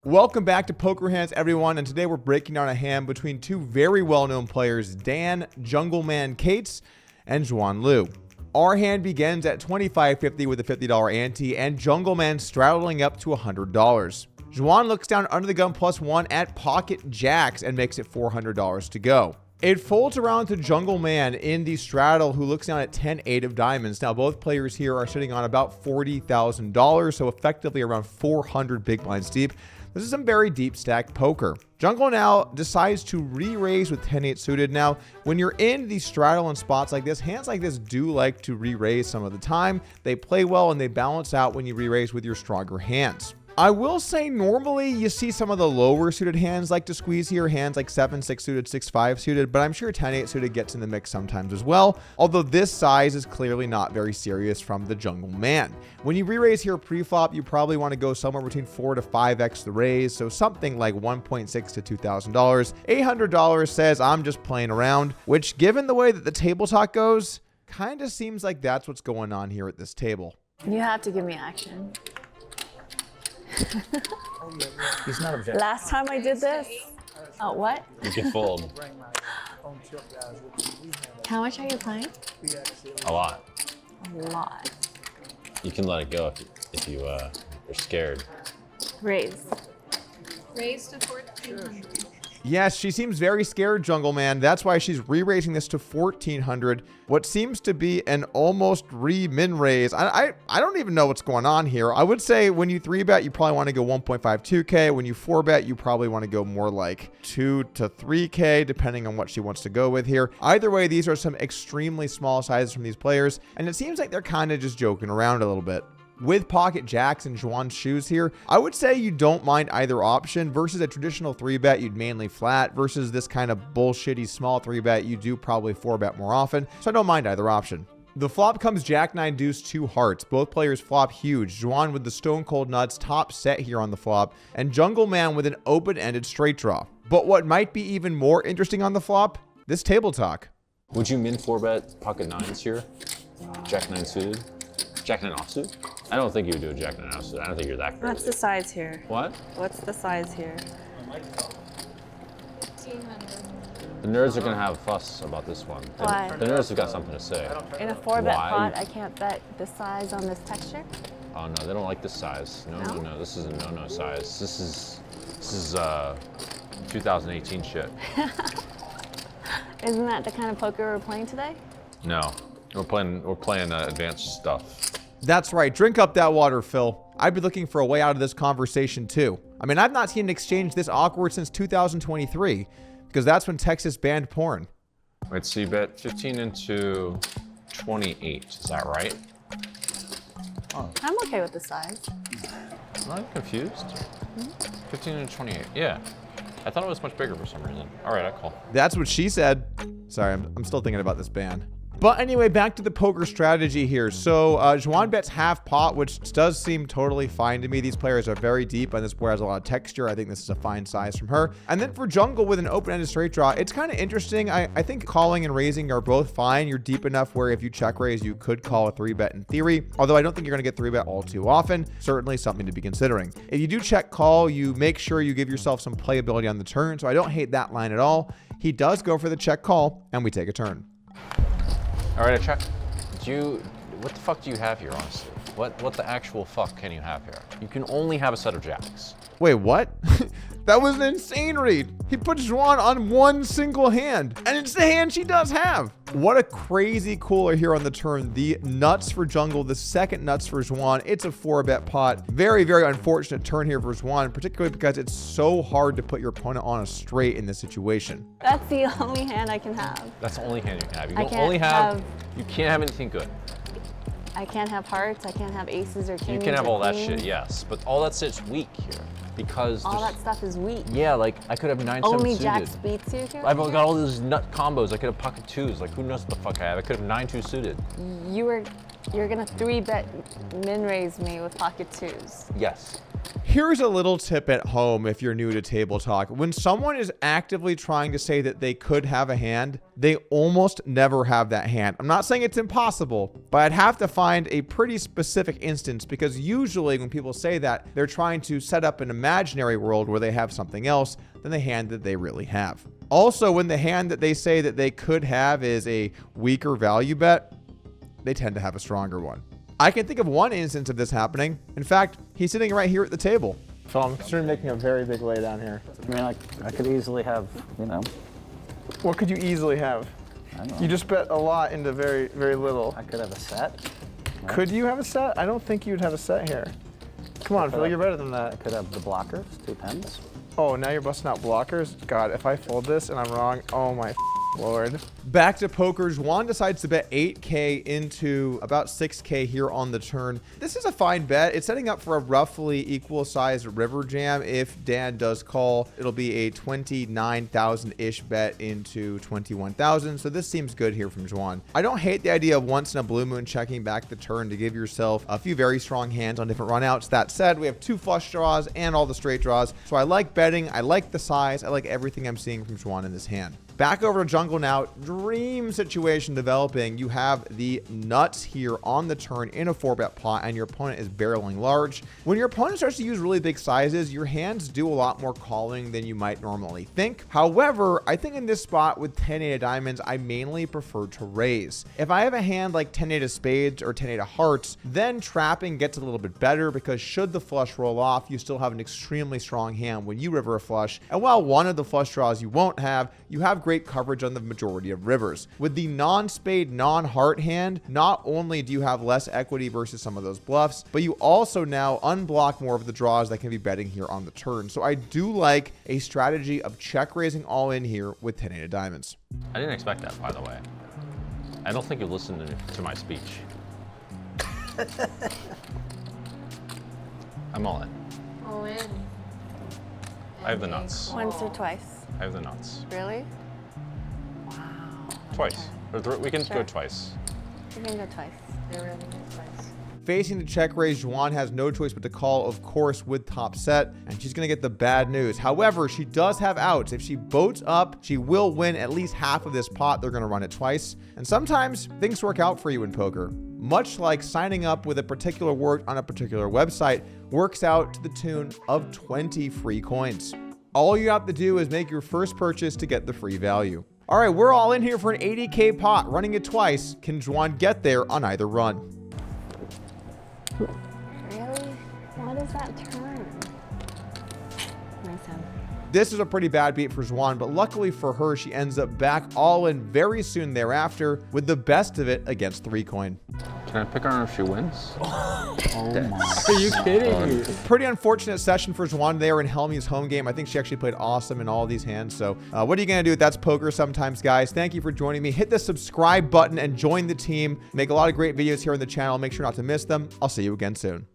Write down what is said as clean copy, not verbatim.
Welcome back to Poker Hands, everyone, and today we're breaking down a hand between two very well-known players, Dan Jungleman Cates and Xuan Liu. Our hand begins at $25.50 with a $50 ante, and Jungleman straddling up to $100. Xuan looks down under the gun +1 at pocket jacks and makes it $400 to go. It folds around to Jungleman in the straddle, who looks down at 10-8 of diamonds. Now, both players here are sitting on about $40,000, so effectively around 400 big blinds deep. This is some very deep stack poker. Jungle now decides to re-raise with 10-8 suited. Now, when you're in the straddle and spots like this, hands like this do like to re-raise some of the time. They play well and they balance out when you re-raise with your stronger hands. I will say normally you see some of the lower suited hands like to squeeze here, hands like 7-6 suited, 6-5 suited, but I'm sure 10-8 suited gets in the mix sometimes as well, although this size is clearly not very serious from the Jungleman. When you re-raise here pre-flop, you probably want to go somewhere between 4 to 5x the raise, so something like $1.6 to $2,000. $800 says I'm just playing around, which given the way that the table talk goes, kind of seems like that's what's going on here at this table. You have to give me action. He's not objective. Last time I did this, oh, what? You can fold. How much are you playing? A lot. A lot. You can let it go if you are scared. Raise. Raise to 1,400. Yes, she seems very scared, Jungleman. That's why she's re-raising this to 1,400. What seems to be an almost re-min raise. I don't even know what's going on here. I would say when you 3-bet, you probably want to go 1.52K. When you 4-bet, you probably want to go more like 2 to 3K, depending on what she wants to go with here. Either way, these are some extremely small sizes from these players, and it seems like they're kind of just joking around a little bit. With pocket jacks and Xuan's shoes here, I would say you don't mind either option. Versus a traditional 3-bet, you'd mainly flat. Versus this kind of bullshitty small 3-bet, you do probably 4-bet more often. So I don't mind either option. The flop comes Jack 9 deuce 2 hearts. Both players flop huge. Xuan with the stone cold nuts, top set here on the flop, and Jungleman with an open-ended straight draw. But what might be even more interesting on the flop, this table talk. Would you min 4-bet pocket 9s here? Jack 9 suited? Jack 9 offsuit? I don't think you would do a Jack 9 offsuit. I don't think you're that crazy. What's the size here? What? What's the size here? 1,500. The nerds are gonna have a fuss about this one. Why? The nerds have got something to say. In a 4-bet Why? pot, I can't bet this size on this texture? Oh no, they don't like this size. No. This is a no size. This is 2018 shit. Isn't that the kind of poker we're playing today? No, we're playing advanced stuff. That's right. Drink up that water, Phil. I'd be looking for a way out of this conversation too. I mean, I've not seen an exchange this awkward since 2023, because that's when Texas banned porn. Wait, so you bet 15 into 28, is that right? I'm okay with the size. I'm confused. 15 into 28, yeah. I thought it was much bigger for some reason. All right, I call. That's what she said. Sorry, I'm still thinking about this ban. But anyway, back to the poker strategy here. So Xuan bets half pot, which does seem totally fine to me. These players are very deep, and this player has a lot of texture. I think this is a fine size from her. And then for Jungle with an open-ended straight draw, it's kind of interesting. I think calling and raising are both fine. You're deep enough where if you check raise, you could call a 3-bet in theory. Although I don't think you're going to get 3-bet all too often. Certainly something to be considering. If you do check call, you make sure you give yourself some playability on the turn. So I don't hate that line at all. He does go for the check call, and we take a turn. All right, I check. What the fuck do you have here, honestly? What the actual fuck can you have here? You can only have a set of jacks. Wait, what? That was an insane read. He put Xuan on one single hand, and it's the hand she does have. What a crazy cooler here on the turn. The nuts for Jungle, the second nuts for Xuan. It's a 4-bet pot. Very, very unfortunate turn here for Xuan, particularly because it's so hard to put your opponent on a straight in this situation. That's the only hand I can have. That's the only hand you can have. You can't have anything good. I can't have hearts, I can't have aces or kings. You can have or all that queens. shit, yes, but all that shit's weak here because all that stuff is weak. Yeah, like I could have 9-7 Only suited. jacks beats you here? I've got all these nut combos. I could have pocket 2s. Like who knows what the fuck I have? I could have 9-2 suited. You're gonna 3-bet min raise me with pocket 2s. Yes. Here's a little tip at home if you're new to table talk. When someone is actively trying to say that they could have a hand, they almost never have that hand. I'm not saying it's impossible, but I'd have to find a pretty specific instance, because usually when people say that, they're trying to set up an imaginary world where they have something else than the hand that they really have. Also, when the hand that they say that they could have is a weaker value bet, they tend to have a stronger one. I can think of one instance of this happening. In fact, he's sitting right here at the table. So I'm considering making a very big lay down here. I mean, I could easily have, you know, What could you easily have? I don't know. You just bet a lot into very, very little. I could have a set. Right? Could you have a set? I don't think you'd have a set here. Come on, Phil, you're better than I that. could have the blockers, 2 pens. Oh, now you're busting out blockers? God, if I fold this and I'm wrong, oh my Lord. Back to poker, Xuan decides to bet 8K into about 6K here on the turn. This is a fine bet. It's setting up for a roughly equal sized river jam. If Dan does call, it'll be a 29,000-ish bet into 21,000. So this seems good here from Xuan. I don't hate the idea of once in a blue moon checking back the turn to give yourself a few very strong hands on different runouts. That said, we have 2 flush draws and all the straight draws. So I like betting. I like the size. I like everything I'm seeing from Xuan in this hand. Back over to jungle now. Dream situation developing. You have the nuts here on the turn in a 4-bet pot, and your opponent is barreling large. When your opponent starts to use really big sizes, your hands do a lot more calling than you might normally think. However, I think in this spot with 10-8 of diamonds, I mainly prefer to raise. If I have a hand like 10-8 of spades or 10-8 of hearts, then trapping gets a little bit better, because should the flush roll off, you still have an extremely strong hand when you river a flush. And while one of the flush draws you won't have, you have great coverage on the majority of rivers. With the non-spade, non-heart hand, not only do you have less equity versus some of those bluffs, but you also now unblock more of the draws that can be betting here on the turn. So I do like a strategy of check raising all in here with 10-8 of diamonds. I didn't expect that, by the way. I don't think you listened to my speech. I'm all in. All in. I have the nuts. Once or twice. I have the nuts. Really? Wow. Twice. Or we can Sure. go twice. You can go twice. They're really good twice. Facing the check raise, Xuan has no choice but to call, of course, with top set, and she's going to get the bad news. However, she does have outs. If she boats up, she will win at least half of this pot. They're going to run it twice. And sometimes things work out for you in poker. Much like signing up with a particular word on a particular website works out to the tune of 20 free coins. All you have to do is make your first purchase to get the free value. All right, we're all in here for an 80K pot, running it twice. Can Xuan get there on either run? Really? What is that turn? Nice hand. This is a pretty bad beat for Xuan, but luckily for her, she ends up back all in very soon thereafter with the best of it against 3Coin. Can I pick on her if she wins? Are you kidding me? Pretty unfortunate session for Xuan there in Hellmuth's home game. I think she actually played awesome in all these hands. So what are you going to do? That's poker sometimes, guys. Thank you for joining me. Hit the subscribe button and join the team. Make a lot of great videos here on the channel. Make sure not to miss them. I'll see you again soon.